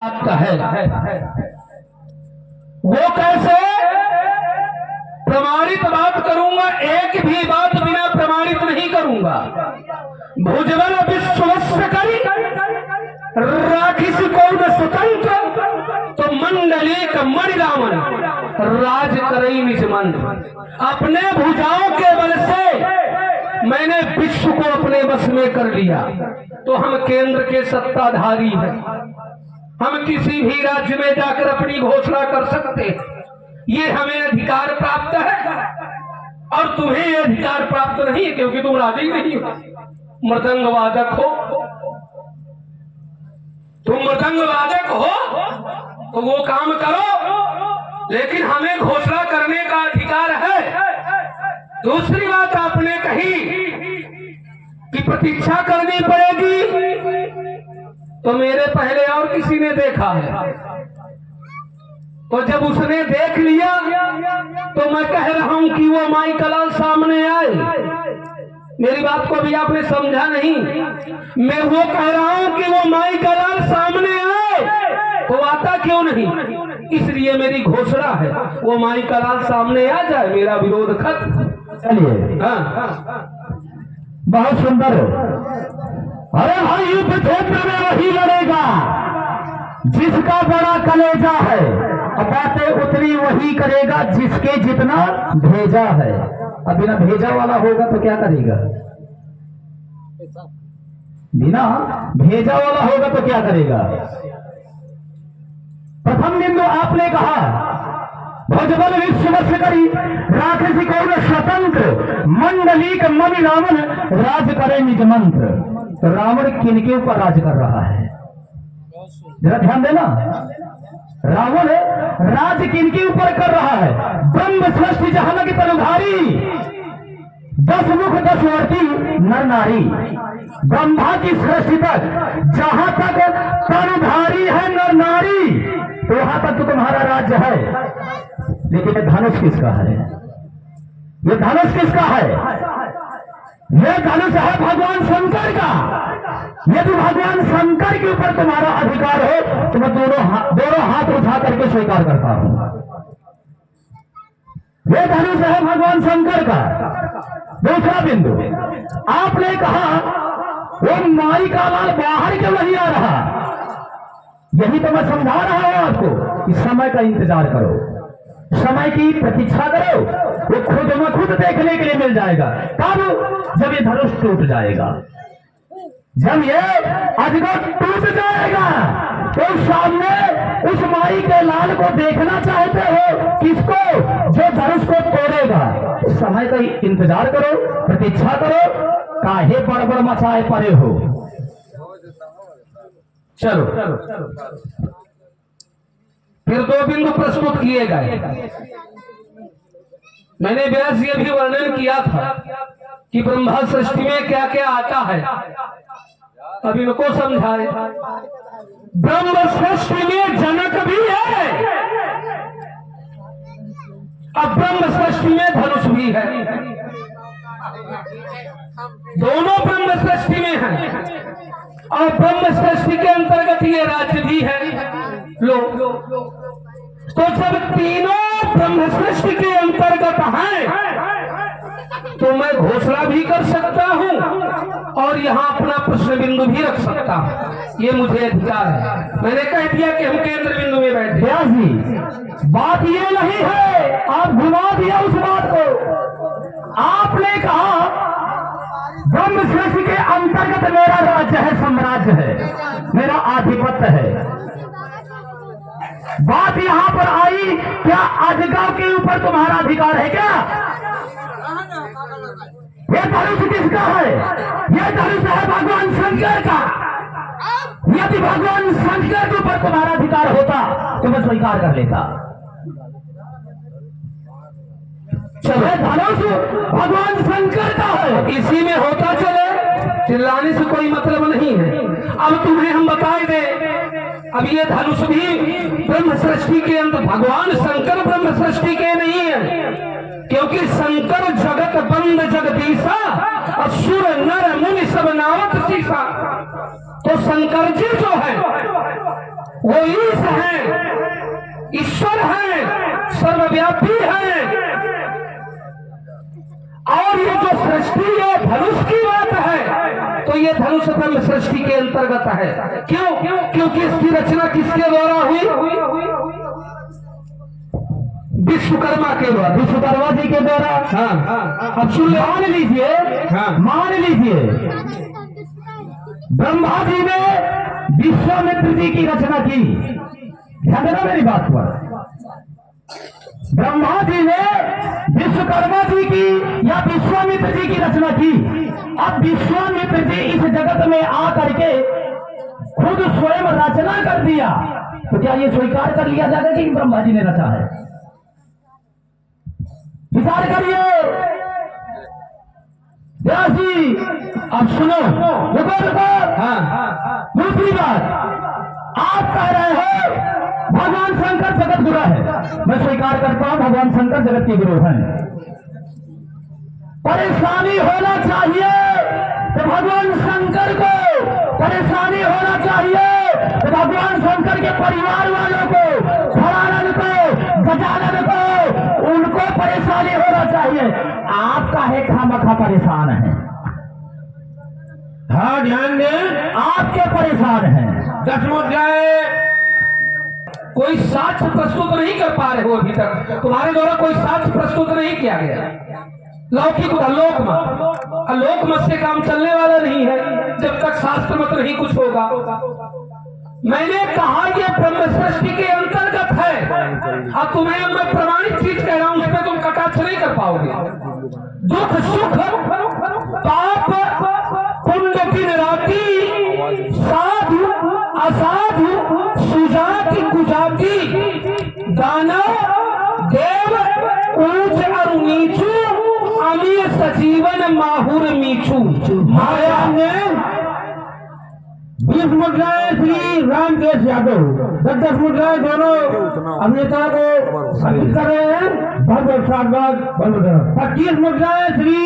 आपका है वो कैसे प्रमाणित बात करूंगा, एक भी बात बिना प्रमाणित नहीं करूंगा। भुजबल विश्वस्य करी राखिस कौन स्वतंत्र, तो मंडली का मणि रामन राज करई निज मंत्र। अपने भुजाओं के बल से मैंने विश्व को अपने बस में कर लिया, तो हम केंद्र के सत्ताधारी हैं। हम किसी भी राज्य में जाकर अपनी घोषणा कर सकते हैं, ये हमें अधिकार प्राप्त है। और तुम्हें ये अधिकार प्राप्त नहीं है क्योंकि तुम राजी नहीं हो, मृदंग वादक हो। तुम मृदंग वादक हो तो वो काम करो, लेकिन हमें घोषणा करने का अधिकार है। दूसरी बात आपने कही कि प्रतीक्षा करनी पड़ेगी, तो मेरे पहले और किसी ने देखा है, तो जब उसने देख लिया तो मैं कह रहा हूं कि वो माई कलाल सामने आए। मेरी बात को भी आपने समझा नहीं। मैं वो कह रहा हूं कि वो माई कलाल सामने आए, तो आता क्यों नहीं? इसलिए मेरी घोषणा है वो माई कलाल सामने आ जाए, मेरा विरोध खत्म। चलिए, बहुत सुंदर। अरे भाई, युद्ध क्षेत्र में वही लड़ेगा जिसका बड़ा कलेजा है, बातें उतनी वही करेगा जिसके जितना भेजा है। अब बिना भेजा वाला होगा तो क्या करेगा? बिना भेजा वाला होगा तो क्या करेगा? प्रथम बिंदु आपने कहा भुजबल विश्वस्य करी राक्षसी कौन स्वतंत्र, मंडलीक मणि रावण राज करे निज मंत्र। तो रावण किनके ऊपर राज कर रहा है? जरा ध्यान देना, रावण राज किनके ऊपर कर रहा है? ब्रह्म सृष्टि जहां की तनुधारी, 10 मुख 10 वर्ती नर नारी, ब्रह्मा की सृष्टि तक जहां तक तनुधारी है नर नारी, तो वहां तक तो तुम्हारा राज्य है। लेकिन ये धनुष किसका है? ये धनुष किसका है? ये धनुष है भगवान शंकर का। यदि भगवान शंकर के ऊपर तुम्हारा अधिकार हो तो मैं दोनों हाथ उठा करके स्वीकार करता हूं। ये धनुष है भगवान शंकर का। दूसरा बिंदु आपने कहा वो माई का लाल बाहर क्यों नहीं आ रहा? यही तो मैं समझा रहा हूं आपको कि समय का इंतजार करो, समय की प्रतीक्षा करो, वो खुद में खुद देखने के लिए मिल जाएगा। कब? जब ये धनुष टूट जाएगा, जब ये अजगर टूट जाएगा, तो सामने उस माई के लाल को देखना चाहते हो, किसको? जो धनुष को तोड़ेगा। उस समय का इंतजार करो, प्रतीक्षा करो, काहे बड़बड़ मचाए पड़े हो। चलो फिर 2 बिंदु प्रस्तुत किए गए। मैंने व्यास ये भी वर्णन किया था कि ब्रह्मा सृष्टि में क्या क्या आता है, अब इनको समझाए। ब्रह्म सृष्टि में जनक भी है, अब ब्रह्म सृष्टि में धनुष भी है, दोनों ब्रह्म सृष्टि में हैं। और ब्रह्म सृष्टि के अंतर्गत ये राज्य भी है। लो, तो जब तीनों ब्रह्म सृष्टि के अंतर्गत हैं, तो मैं घोषणा भी कर सकता हूं और यहां अपना प्रश्न बिंदु भी रख सकता हूं। ये मुझे अधिकार है। मैंने कह दिया कि हम केंद्र बिंदु में बैठे। व्यास जी, बात ये नहीं है, आप घुमा दिया उस बात को। आपने कहा ब्रह्म सृष्टि के अंतर्गत मेरा राज्य है, साम्राज्य है, मेरा आधिपत्य है। बात यहां पर आई, क्या अजगर के ऊपर तुम्हारा अधिकार है क्या? ये धनुष किसका है? ये धनुष है भगवान शंकर का। यदि भगवान शंकर के ऊपर तुम्हारा अधिकार होता तो मैं स्वीकार कर लेता। चलो, धनुष भगवान शंकर का है, इसी में होता चले, चिल्लाने से कोई मतलब नहीं है। अब तुम्हें हम बताए दे, अब ये धनुष भी ब्रह्म सृष्टि के अंदर, भगवान शंकर ब्रह्म सृष्टि के नहीं है, क्योंकि शंकर जगत बंद जगदीशा, असुर नर मुनि सब नावत शीशा। तो शंकर जी जो है वो ईश है, ईश्वर है, सर्वव्यापी है। और ये जो सृष्टि है धनुष की बात है, तो ये धनुष ब्रह्म सृष्टि के अंतर्गत है। क्यों? क्योंकि इसकी रचना किसके द्वारा हुई? विश्वकर्मा के द्वारा, विश्वकर्मा जी के द्वारा। हाँ, अब सुन मान लीजिए, मान लीजिए ब्रह्मा जी ने विश्वामित्र जी की रचना की। ध्यान देना मेरी बात पर। ब्रह्मा जी ने विश्वकर्मा जी की या विश्वामित्र जी की रचना की। अब विश्वामित्र जी इस जगत में आकर के खुद स्वयं रचना कर दिया, तो क्या ये स्वीकार कर लिया जाएगा कि ब्रह्मा जी ने रचा है? विचार करिए व्यास जी। अब सुनो, रुको। दूसरी बात, आप कह रहे हो भगवान शंकर जगत गुरु है। मैं स्वीकार करता हूं भगवान शंकर जगत के गुरु हैं। परेशानी होना चाहिए तो भगवान शंकर को परेशानी होना चाहिए, तो भगवान शंकर के परिवार वालों को, भोलानंद को, गजानन को, उनको परेशानी होना चाहिए। आप काहे खामखा परेशान है? हाँ, ध्यान दें, आपके परेशान हैं। कोई साक्ष्य प्रस्तुत नहीं कर पा रहे हो अभी तक, तुम्हारे द्वारा कोई साक्ष्य प्रस्तुत नहीं किया गया। लौकिक आलोक मत, आलोक मत से काम चलने वाला नहीं है जब तक शास्त्र मत नहीं कुछ होगा। मैंने कहा ये ब्रह्म सृष्टि के अंतर्गत है। अब तुम्हें मैं प्रमाणित चीज कह रहा हूं, उसमें तुम कटाक्ष नहीं कर पाओगे। दुख सुख पाप पुण्य की निराती, साधु असाधु, सुजाति कुजाति, दानव देव, ऊंच और नीचू, अमीर सजीवन माहुर मीचू। माया ने 20 मुद्राएं श्री रामकेश यादव, 10 मुद्राएं दोनों अभिनेता को समर्पित कर रहे हैं। बहुत बहुत स्वागत। 25 मुद्राएं श्री